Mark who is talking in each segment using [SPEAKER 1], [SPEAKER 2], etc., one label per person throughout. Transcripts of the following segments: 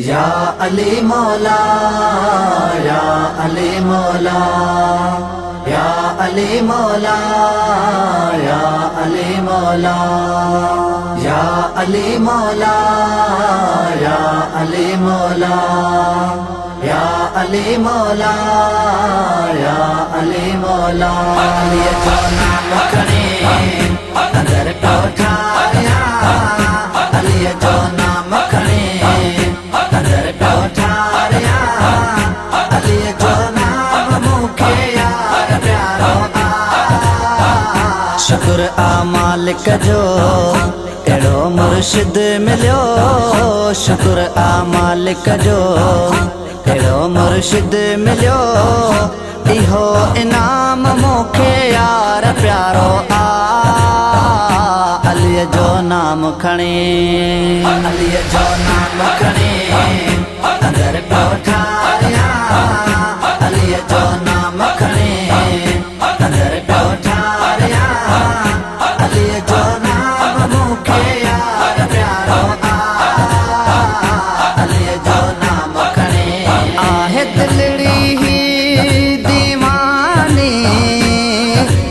[SPEAKER 1] या अली मौला, या अली मौला, या अली मौला, या अली मौला, या अली मौला, या अली मौला, या अली मौला, या अली मौला। अली जो नाम खणे अंदर कोठारिया, अली जो नाम खणे अंदर कोठारिया, अली जो नाम मुखे यार प्यारो आ। शुक्र आ मालिक जो एड़ो मुर्शिद मिलियो, शुक्र आ मालिक जो एड़ो मुर्शिद मिलियो, इहो इनाम मुखे यार प्यारो आ। अली जो नाम खणे, अली जो नाम खणे अंदर कोठारिया, अली जो नाम खणे अंदर कोठारिया, अली जो नाम मुखे यार प्यारो आ। अली जो नाम खणे आहे दिलड़ी ही दीवानी,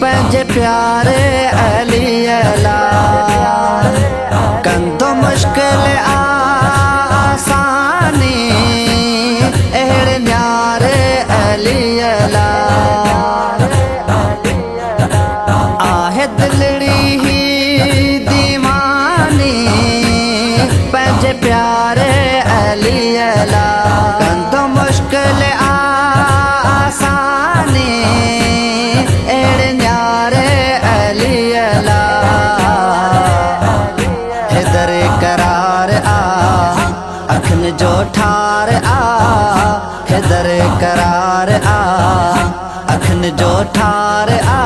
[SPEAKER 1] पंहिंजे प्यारे अली अला कंदो मुश्किल आसानी, अहिड़े न्यारे अली अला आहे दिलड़ी ही दीवानी, पंहिंजे प्यारे अली अला कंदो मुश्किल आसानी, अहिड़े न्यारे अली अला हैदर करार आ अखन जो ठार आ, हैदर करार आ अखन जो ठार आ,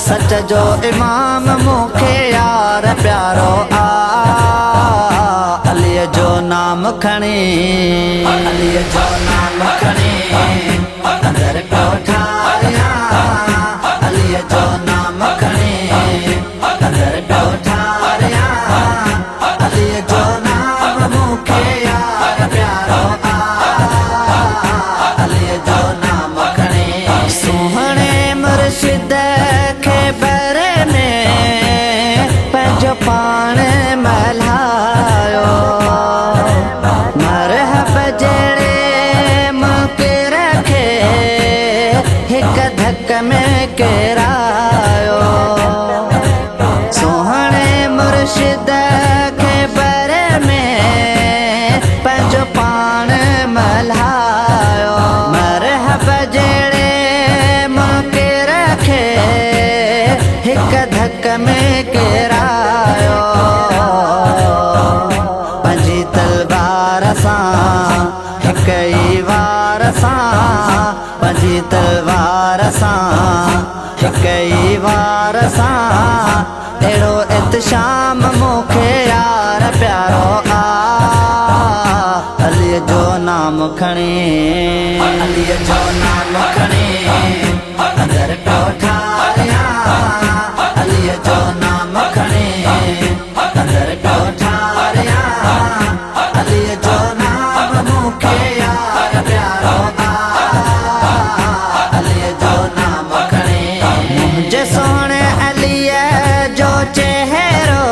[SPEAKER 1] सच जो इमाम मुखे यार प्यारो आ। अली जो नाम खणे, अली जो नाम खणे अंदर कोठारिया, अली जो नाम खणे अंदर कोठारिया, अली जो नाम मुखे यार प्यारो आ। अली जो नाम खणे सोहणे मुर्शिद खे बर में पंहिंजो पाण मल्हायो, मरहब जहिड़े मुके रखे हिक धक में केरायो। सोहणे मुर्शिद खे बर में पंहिंजो पाण मल्हायो, मरहब जहिड़े मुके रखे हिक धक में केरायो। पंहिंजी तलवार सां हिक ई वार सां, पंहिंजी तलवार सां हिक ई वार सां, अहिड़ो इत्शाम मुखे यार प्यारो आ। अली जो नाम खणे, अली जो नाम खणे अंदर कोठारिया, अली जो नाम खणे अंदर कोठारिया, अली जो नाम मुखे यार प्यारो आ। अली जो नाम खणे मुंहिंजे सोहणे अलीअ जो चेहरो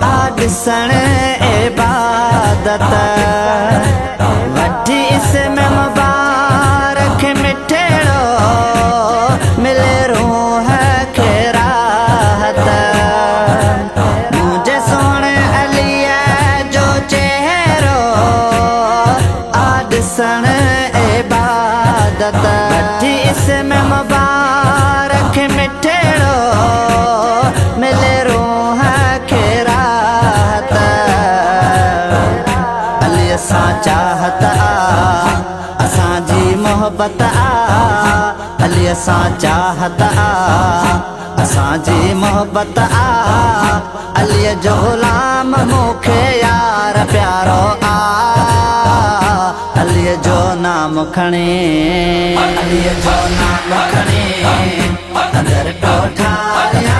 [SPEAKER 1] आ ॾिसण इबादत, वठी इसमें मुबारक मिठड़ो मिले रूह खे राहत। मुंहिंजे सोहणे अलीअ जो चेहरो आ ॾिसण इबादत, वठी इसमें मुबारक मिठड़ो मिले रूह खे राहत। अली सां चाहत आ असांजी मोहब्बत आ, अली सां चाहत आ असांजी मोहब्बत आ, अली जो गुलाम मुखे यार प्यारो आ। अली जो नाम खणे, अली जो नाम खणे अंदर कोठारिया,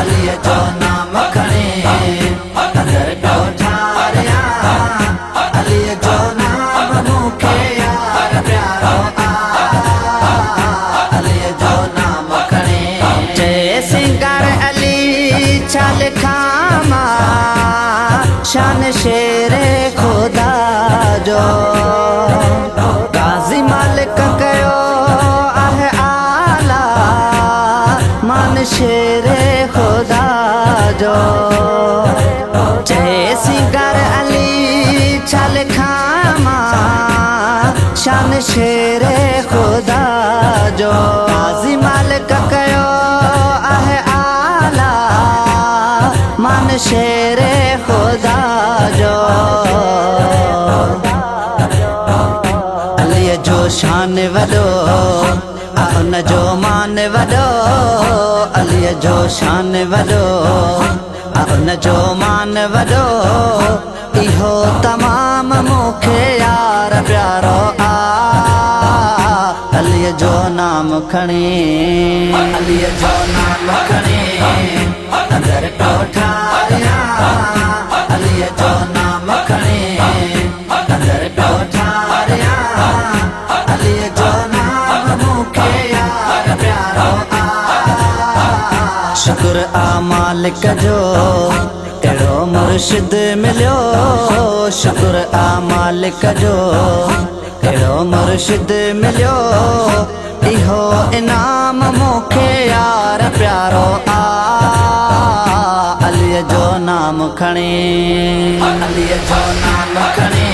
[SPEAKER 1] अली जो नाम खणे अंदर कोठारिया, शेरे खुदा जो गाज़ी मालिक कयो आहे आला मान शेरे खुदा जो चेसी गर अली चल खामा शान शेरे खुदा जो गाज़ी मालिक कयो आहे आला मान शेरे खुदा जो अली जो शान वॾो उन जो मान वॾो अली जो शान वॾो उन जो मान वॾो इहो तमाम मूंखे यार प्यारो आ अली जो नाम खणी अली जो नाम खणी अंदर कोठारिया अली जो नाम खणी अंदर कोठारिया अली जो नाम मूंखे यार प्यारो आ शुक्र आ मालिक जो अहिड़ो मुर्शिद मिलियो शुक्र आ मालिक जो अहिड़ो मुर्शिद मिलियो इहो इनाम मूंखे यार प्यारो आ अली जो नाम खणी अली जो नाम खणी